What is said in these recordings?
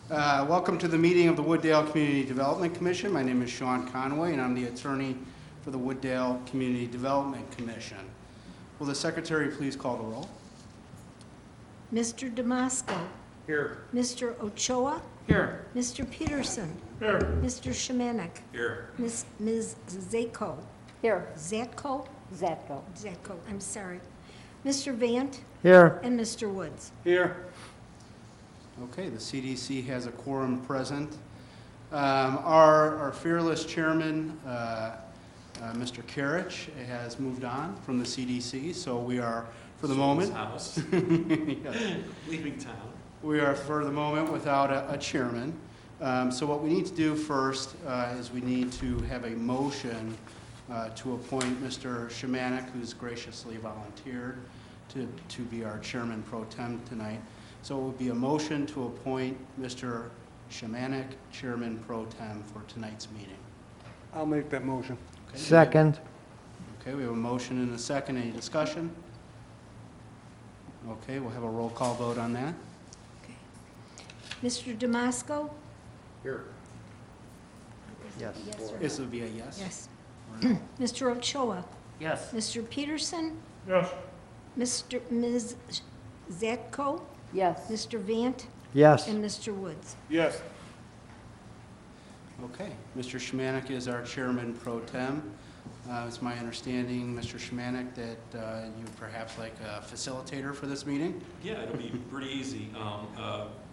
Welcome to the meeting of the Wooddale Community Development Commission. My name is Sean Conway, and I'm the attorney for the Wooddale Community Development Commission. Will the secretary please call the roll? Mr. Damasco. Here. Mr. Ochoa. Here. Mr. Peterson. Here. Mr. Shemanek. Here. Ms. Zako. Here. Zatko? Zatko. Zatko, I'm sorry. Mr. Vant Here. and Mr. Woods. Here. Okay, the CDC has a quorum present. Our fearless chairman, Mr. Karich, has moved on from the CDC, so we are, for the moment, House. yes, Leaving town. we are for the moment without a chairman. So what we need to do first is we need to have a motion to appoint Mr. Shemanek, who's graciously volunteered to be our chairman pro tem tonight. So it would be a motion to appoint Mr. Shemanek chairman pro tem for tonight's meeting. I'll make that motion. Okay, Second. Okay, we have a motion and a second. Any discussion? Okay, we'll have a roll call vote on that. Mr. Damasco? Here. Yes. Yes or no? This would be a yes. Yes. Or no? Mr. Ochoa? Yes. Mr. Peterson? Yes. Ms. Zatko? Yes. Mr. Vant Yes. and Mr. Woods. Yes. Okay, Mr. Shemanek is our chairman pro tem. It's my understanding, Mr. Shemanek, that you perhaps like a facilitator for this meeting? Yeah, it'll be pretty easy.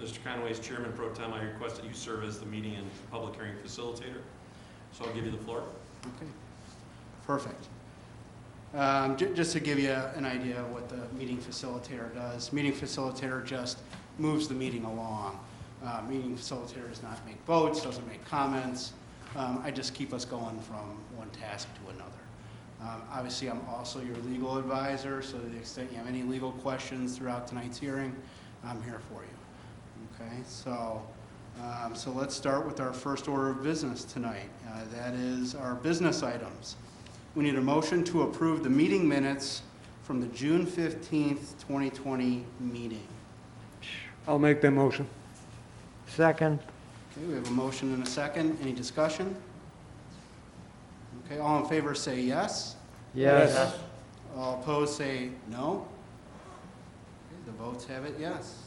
Mr. Conway is Chairman Pro Tem. I request that you serve as the meeting and public hearing facilitator. So I'll give you the floor. Okay, perfect. Just to give you an idea of what the meeting facilitator does, meeting facilitator just moves the meeting along. Meeting facilitator does not make votes, doesn't make comments. I just keep us going from one task to another. Obviously, I'm also your legal advisor, so to the extent you have any legal questions throughout tonight's hearing, I'm here for you. Okay, so let's start with our first order of business tonight. That is our business items. We need a motion to approve the meeting minutes from the June 15th, 2020 meeting. I'll make that motion. Second. Okay, we have a motion and a second. Any discussion? Okay, all in favor say yes. Yes. All opposed say no. Okay, the votes have it yes.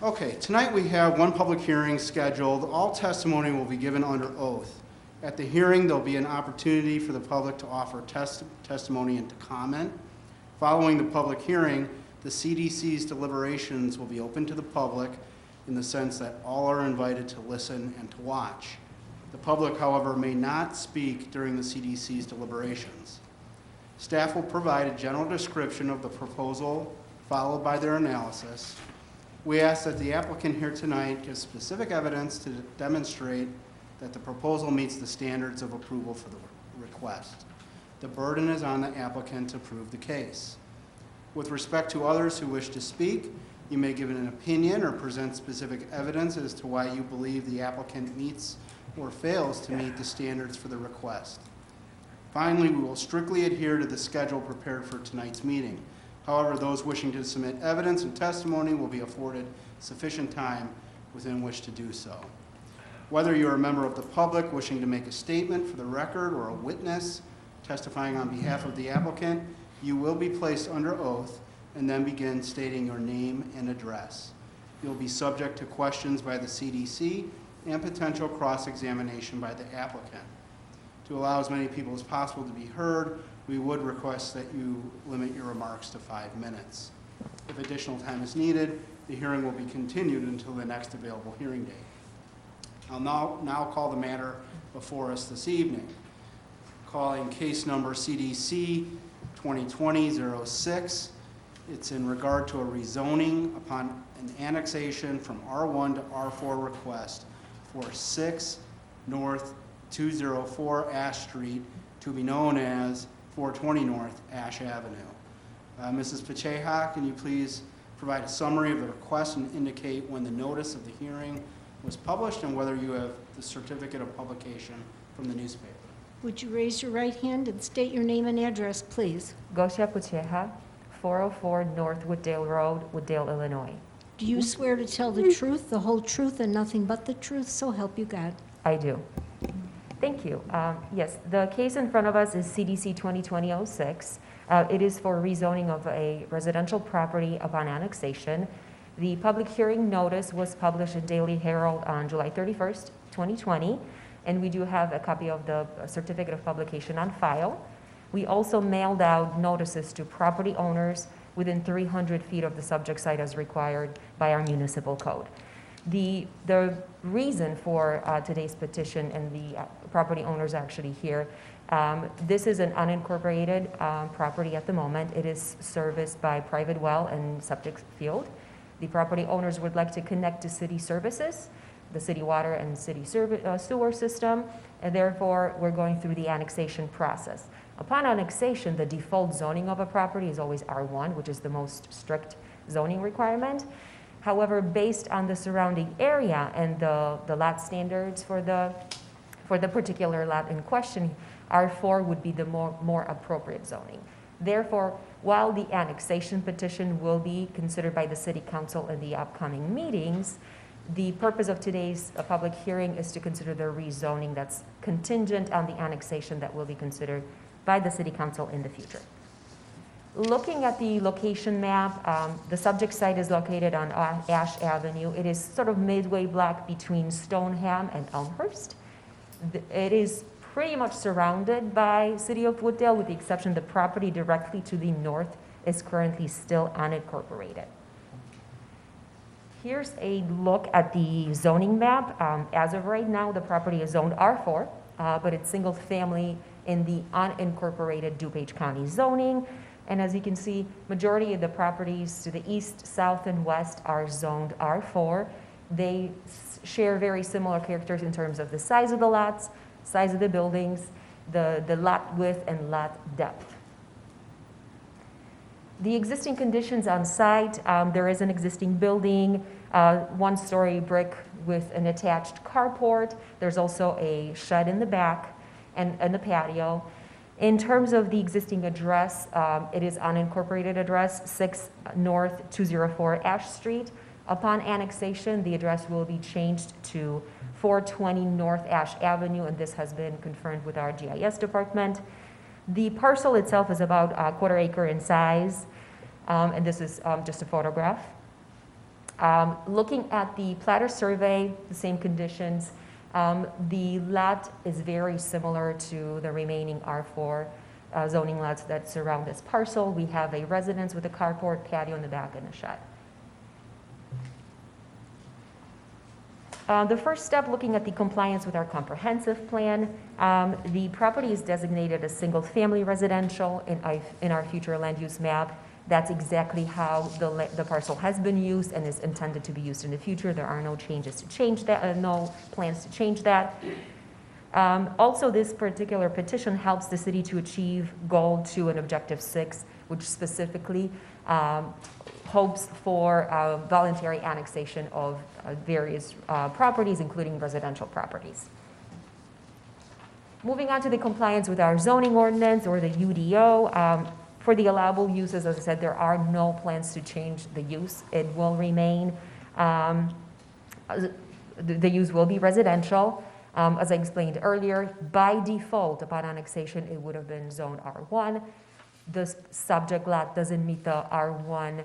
Okay, tonight we have one public hearing scheduled. All testimony will be given under oath. At the hearing, there'll be an opportunity for the public to offer testimony and to comment. Following the public hearing, the CDC's deliberations will be open to the public in the sense that all are invited to listen and to watch. The public, however, may not speak during the CDC's deliberations. Staff will provide a general description of the proposal, followed by their analysis. We ask that the applicant here tonight give specific evidence to demonstrate that the proposal meets the standards of approval for the request. The burden is on the applicant to prove the case. With respect to others who wish to speak, you may give an opinion or present specific evidence as to why you believe the applicant meets or fails to meet the standards for the request. Finally, we will strictly adhere to the schedule prepared for tonight's meeting. However, those wishing to submit evidence and testimony will be afforded sufficient time within which to do so. Whether you are a member of the public wishing to make a statement for the record or a witness testifying on behalf of the applicant, you will be placed under oath and then begin stating your name and address. You'll be subject to questions by the CDC and potential cross-examination by the applicant. To allow as many people as possible to be heard, we would request that you limit your remarks to 5 minutes. If additional time is needed, the hearing will be continued until the next available hearing date. I'll now call the matter before us this evening. Calling case number CDC 2020-06. It's in regard to a rezoning upon an annexation from R1 to R4 request for 6 North 204 Ash Street to be known as 420 North Ash Avenue. Mrs. Pacheha, can you please provide a summary of the request and indicate when the notice of the hearing was published and whether you have the certificate of publication from the newspaper? Would you raise your right hand and state your name and address, please? Gosia Pucheha, 404 North Wooddale Road, Wooddale, Illinois. Do you swear to tell the truth, the whole truth, and nothing but the truth, so help you God? I do. Thank you. Yes, the case in front of us is CDC 2020-06. It is for rezoning of a residential property upon annexation. The public hearing notice was published in Daily Herald on July 31st, 2020, and we do have a copy of the certificate of publication on file. We also mailed out notices to property owners within 300 feet of the subject site as required by our municipal code. The reason for today's petition, and the property owners actually here, this is an unincorporated property at the moment. It is serviced by private well and septic field. The property owners would like to connect to city services, the city water and city sewer system, and therefore we're going through the annexation process. Upon annexation, the default zoning of a property is always R1, which is the most strict zoning requirement. However, based on the surrounding area and the lot standards for the particular lot in question, R4 would be the more appropriate zoning. Therefore, while the annexation petition will be considered by the City Council in the upcoming meetings, the purpose of today's public hearing is to consider the rezoning that's contingent on the annexation that will be considered by the City Council in the future. Looking at the location map, the subject site is located on Ash Avenue. It is sort of midway block between Stoneham and Elmhurst. It is pretty much surrounded by City of Wooddale, with the exception the property directly to the north is currently still unincorporated. Here's a look at the zoning map. As of right now, the property is zoned R4, but it's single family in the unincorporated DuPage County zoning. And as you can see, majority of the properties to the east, south, and west are zoned R4. They share very similar characters in terms of the size of the lots, size of the buildings, the lot width and lot depth. The existing conditions on site, there is an existing building, one-story brick with an attached carport. There's also a shed in the back and the patio. In terms of the existing address, it is unincorporated address, 6 North 204 Ash Street. Upon annexation, the address will be changed to 420 North Ash Avenue, and this has been confirmed with our GIS department. The parcel itself is about a quarter acre in size, and this is just a photograph. Looking at the platter survey, the same conditions. The lot is very similar to the remaining R4 zoning lots that surround this parcel. We have a residence with a carport, patio in the back, and a shed. The first step, looking at the compliance with our comprehensive plan, the property is designated as single-family residential in our future land use map. That's exactly how the parcel has been used and is intended to be used in the future. There are no changes to change that, no plans to change that. Also, this particular petition helps the city to achieve Goal 2 and Objective 6, which specifically hopes for voluntary annexation of various properties, including residential properties. Moving on to the compliance with our zoning ordinance, or the UDO. For the allowable uses, as I said, there are no plans to change the use. It will remain, the use will be residential. As I explained earlier, by default, upon annexation, it would have been zoned R1. The subject lot doesn't meet the R1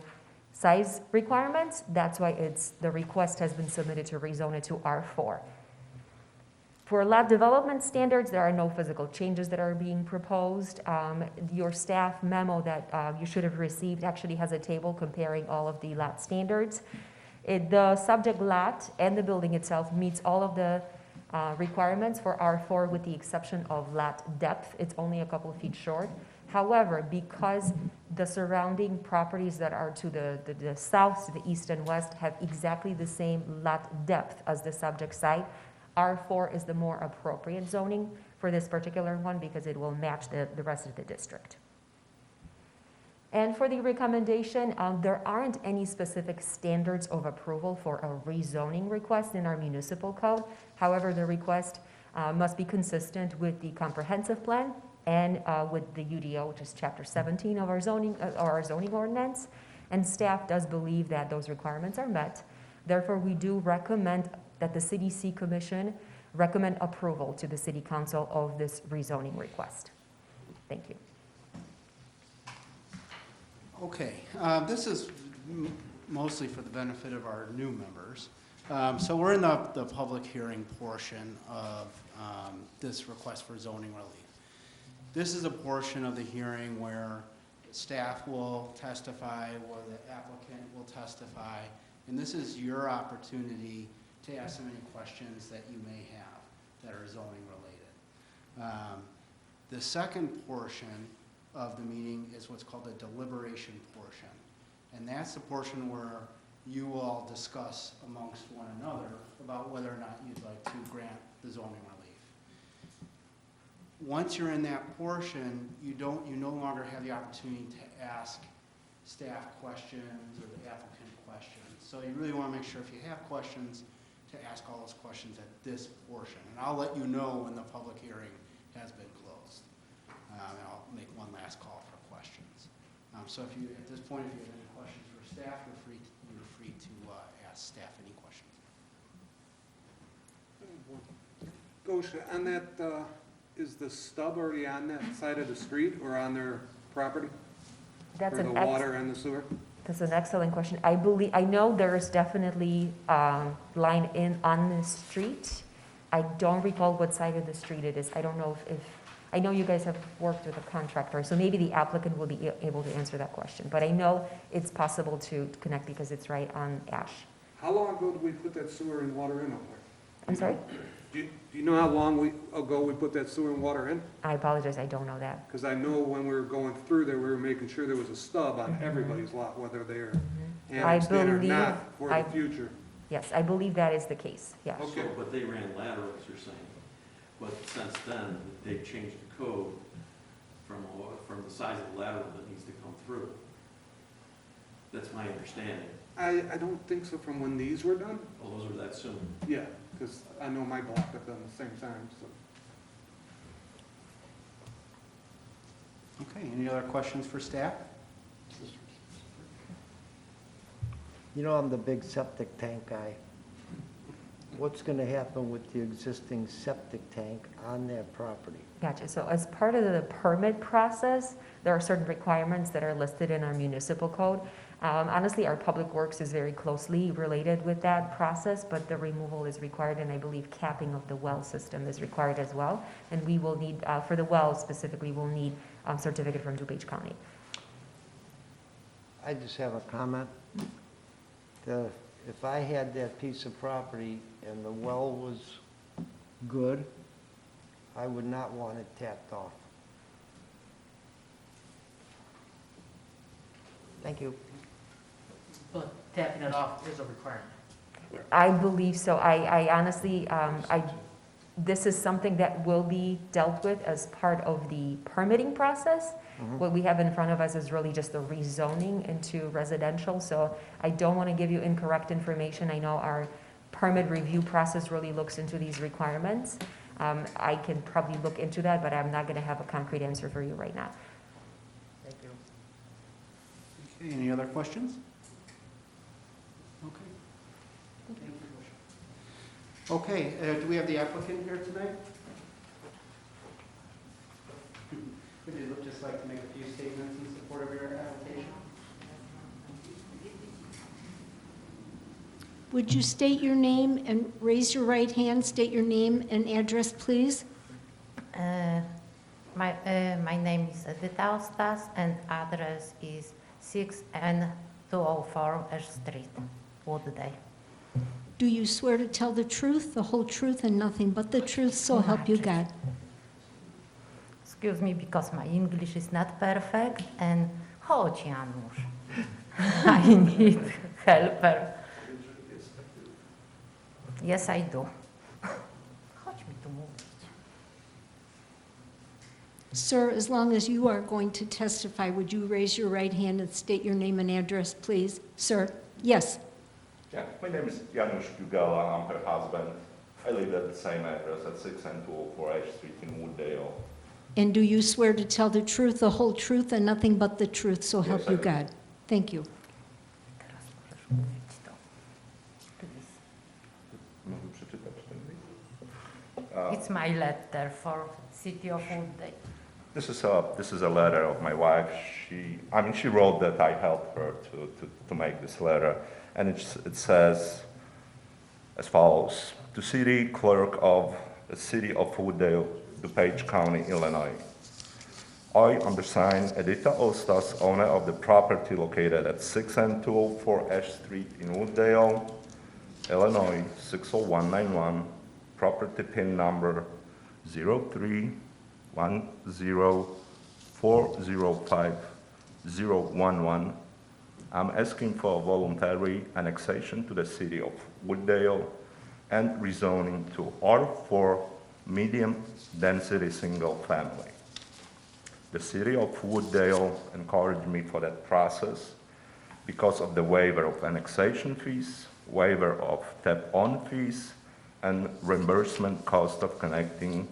size requirements. That's why the request has been submitted to rezone it to R4. For lot development standards, there are no physical changes that are being proposed. Your staff memo that you should have received actually has a table comparing all of the lot standards. The subject lot and the building itself meets all of the requirements for R4 with the exception of lot depth. It's only a couple of feet short. However, because the surrounding properties that are to the south, to the east and west have exactly the same lot depth as the subject site, R4 is the more appropriate zoning for this particular one because it will match the rest of the district. And for the recommendation, there aren't any specific standards of approval for a rezoning request in our municipal code. However, the request must be consistent with the comprehensive plan and with the UDO, which is Chapter 17 of our zoning ordinance, and staff does believe that those requirements are met. Therefore, we do recommend that the CDC Commission recommend approval to the City Council of this rezoning request. Thank you. Okay, this is mostly for the benefit of our new members. So we're in the public hearing portion of this request for zoning relief. This is a portion of the hearing where staff will testify, where the applicant will testify, and this is your opportunity to ask them any questions that you may have that are zoning related. The second portion of the meeting is what's called the deliberation portion. And that's the portion where you all discuss amongst one another about whether or not you'd like to grant the zoning relief. Once you're in that portion, you no longer have the opportunity to ask staff questions or the applicant questions. So you really want to make sure if you have questions to ask all those questions at this portion. And I'll let you know when the public hearing has been closed. And I'll make one last call for questions. So if you, at this point, if you have any questions for staff, you're free to ask staff any questions. Gosha, on that, is the stub already on that side of the street or on their property? That's For the an water and the sewer? That's an excellent question. I know there is definitely line in on the street. I don't recall what side of the street it is. I don't know if I know you guys have worked with a contractor, so maybe the applicant will be able to answer that question. But I know it's possible to connect because it's right on Ash. How long ago did we put that sewer and water in up there? I'm sorry? Do you know how long ago we put that sewer and water in? I apologize, I don't know that. Because I know when we were going through there, we were making sure there was a stub on everybody's lot, whether they're annexed in or not for the future. Yes, I believe that is the case, yes. Okay. So, but they ran laterals, you're saying. But since then, they've changed the code from the size of the lateral that needs to come through. That's my understanding. I don't think so from when these were done. Oh, those were that soon. Yeah, because I know my block have done the same time, so. Okay, any other questions for staff? You know, I'm the big septic tank guy. What's going to happen with the existing septic tank on that property? Gotcha. So as part of the permit process, there are certain requirements that are listed in our municipal code. Honestly, our public works is very closely related with that process, but the removal is required, and I believe capping of the well system is required as well. And we will need, for the well specifically, we'll need certificate from DuPage County. I just have a comment. If I had that piece of property and the well was good, I would not want it tapped off. Thank you. But tapping it off is a requirement. I believe so. I honestly, this is something that will be dealt with as part of the permitting process. What we have in front of us is really just the rezoning into residential, so I don't want to give you incorrect information. I know our permit review process really looks into these requirements. I can probably look into that, but I'm not going to have a concrete answer for you right now. Thank you. Okay, any other questions? Okay. Thank you. Okay, do we have the applicant here tonight? Would you just like to make a few statements in support of your application? Would you state your name and raise your right hand, state your name and address, please? My name is Edita Ostas and address is 6N204 Ash Street, Woodday. Do you swear to tell the truth, the whole truth, and nothing but the truth, so help you God? Excuse me because my English is not perfect and chodź Janusz. I need helper. Yes, I do. Chodź mi tu mówić. Sir, as long as you are going to testify, would you raise your right hand and state your name and address, please? Sir, yes. Yeah, my name is Janusz Dugala, I'm her husband. I live at the same address at 6 and 204 H Street in Wooddale. And do you swear to tell the truth, the whole truth, and nothing but the truth, so help Yes, I you do. God? Thank you. Teraz możesz mówić to. Please. Mogę przeczytać ten list? It's my letter for City of Woodday. This is a letter of my wife. She wrote that I helped her to make this letter, and it says as follows: to City Clerk of the City of Wooddale, DuPage County, Illinois. I undersigned Edita Ostas, owner of the property located at 6N204 Ash Street in Wooddale, Illinois 60191, property PIN number 0310405011. I'm asking for a voluntary annexation to the City of Wooddale and rezoning to R4 medium density single family. The City of Wooddale encouraged me for that process because of the waiver of annexation fees, waiver of tap-on fees, and reimbursement cost of connecting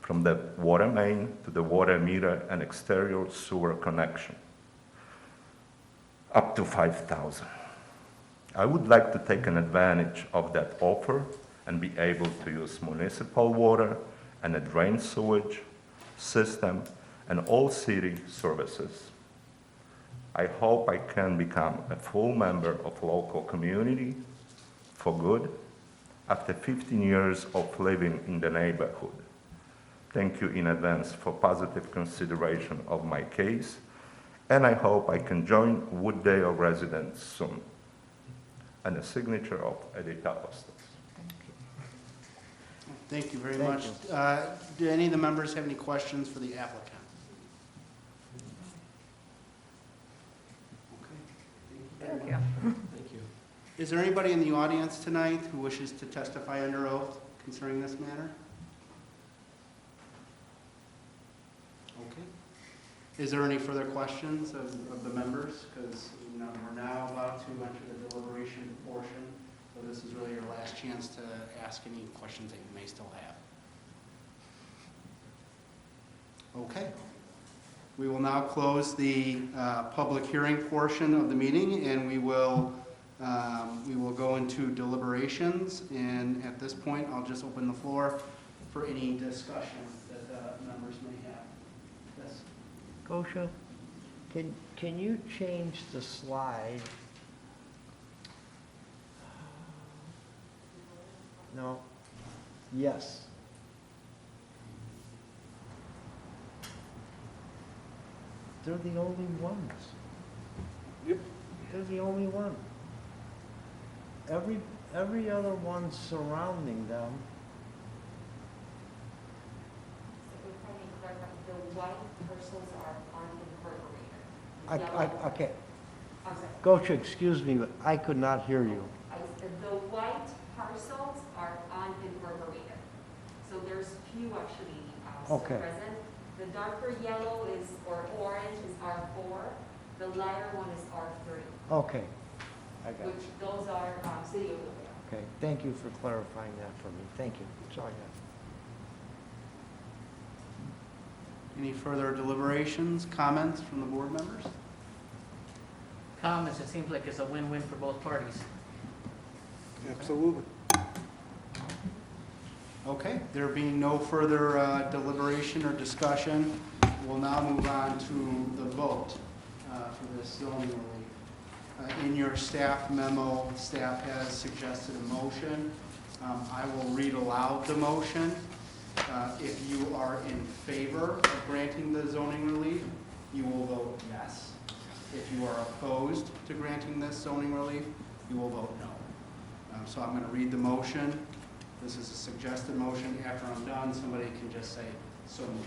from the water main to the water meter and exterior sewer connection, up to $5,000. I would like to take an advantage of that offer and be able to use municipal water and a drain sewage system and all city services. I hope I can become a full member of local community for good after 15 years of living in the neighborhood. Thank you in advance for positive consideration of my case, and I hope I can join Wooddale residents soon. And a signature of Edita Ostas. Thank you very Thank much. you. Do any of the members have any questions for the applicant? Okay. Thank you. Thank you. Is there anybody in the audience tonight who wishes to testify under oath concerning this matter? Okay. Is there any further questions of the members? Because we're now about to enter the deliberation portion, so this is really your last chance to ask any questions that you may still have. Okay. We will now close the public hearing portion of the meeting, and we will go into deliberations. And at this point, I'll just open the floor for any discussion that members may have. Yes. Kosha, can you change the slide? No? Yes. They're the only ones. Yep. They're the only one. Every other one surrounding them. The white parcels are unincorporated. Okay, I'm sorry. Kosha, excuse me, but I could not hear you. The white parcels are unincorporated. So there's few actually still Okay. present. The darker yellow is, or orange is R4. The lighter one is R3, Okay, I got it. which those are city of Woodville. Okay, thank you for clarifying that for me. Thank you. That's all I got. Any further deliberations, comments from the board members? Comments, it seems like it's a win-win for both parties. Absolutely. Okay, there being no further deliberation or discussion, we'll now move on to the vote for this zoning relief. In your staff memo, staff has suggested a motion. I will read aloud the motion. If you are in favor of granting the zoning relief, you will vote yes. If you are opposed to granting this zoning relief, you will vote no. So I'm going to read the motion. This is a suggested motion. After I'm done, somebody can just say, so moved.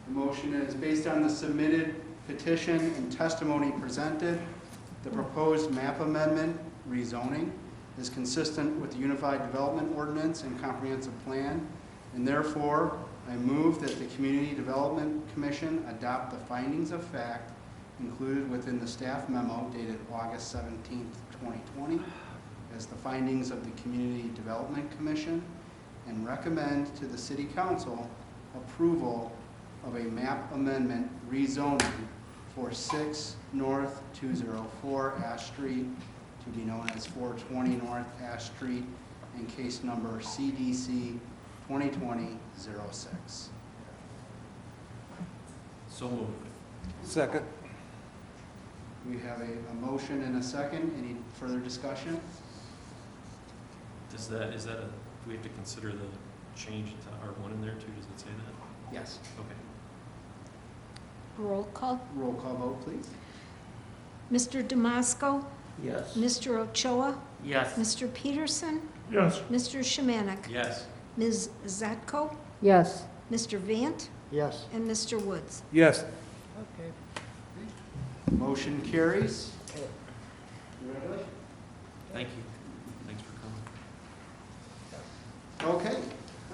The motion is based on the submitted petition and testimony presented. The proposed map amendment, rezoning, is consistent with the Unified Development Ordinance and Comprehensive Plan, and therefore, I move that the Community Development Commission adopt the findings of fact included within the staff memo dated August 17th, 2020, as the findings of the Community Development Commission, and recommend to the City Council approval of a map amendment rezoning for 6 North 204 Ash Street to be known as 420 North Ash Street in case number CDC 2020-06. So moved. Second. We have a motion and a second. Any further discussion? Is that do we have to consider the change to R1 in there too? Does it say that? Yes. Okay. Roll call. Roll call vote, please. Mr. Damasco? Yes. Mr. Ochoa? Yes. Mr. Peterson? Yes. Mr. Shemanik? Yes. Ms. Zatko? Yes. Mr. Vant? Yes. And Mr. Woods? Yes. Okay. Motion carries. Congratulations. Thank you. Thanks for coming. Okay,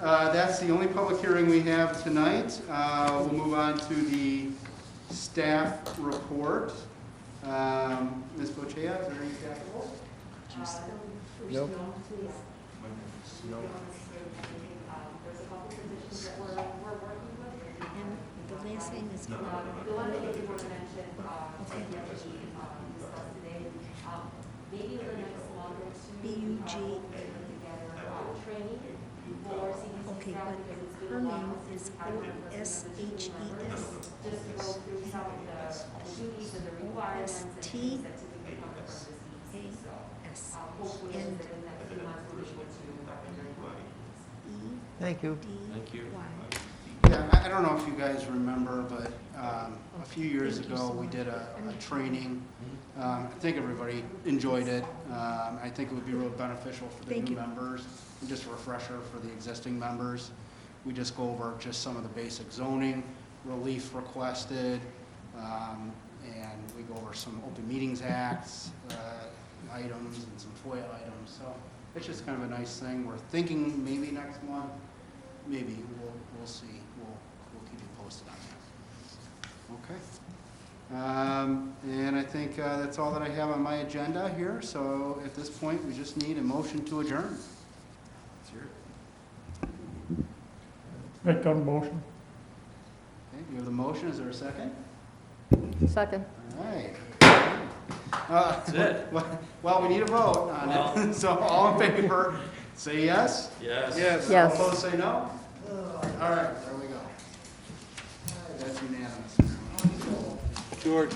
that's the only public hearing we have tonight. We'll move on to the staff report. Ms. Bochea, is there any staff report? Nope. There's a couple positions that we're working with. And the last name is The one that you were mentioned, that yet to be discussed today, maybe in the next month or two. B-U-G. Put together training for CDC Okay, staff but because it's been her a while name since is we've had one for the O-S-H-E-S. just to go through some of the duties and the requirements and things that typically come from the CDC. So A-S. hopefully And within the next few months we'll be able to Thank you. Thank you. E-D-Y. Yeah, I don't know if you guys remember, but a few years Thank you ago, so we much. did a training. I think everybody enjoyed it. I think it would be real beneficial for the Thank new you. members, and just a refresher for the existing members. We just go over just some of the basic zoning, relief requested, and we go over some Open Meetings Acts items and some FOIA items. So it's just kind of a nice thing. We're thinking maybe next month, maybe, we'll see. We'll keep you posted on that. Okay. And I think that's all that I have on my agenda here. So at this point, we just need a motion to adjourn. Let's hear it. Make that motion. Okay, you have the motion. Is there a second? Second. All right. That's it. Well, we need a vote on it. So all in favor, say yes. Yes. Yes. Yes. All opposed, say no. All right, there we go. That's unanimous. George.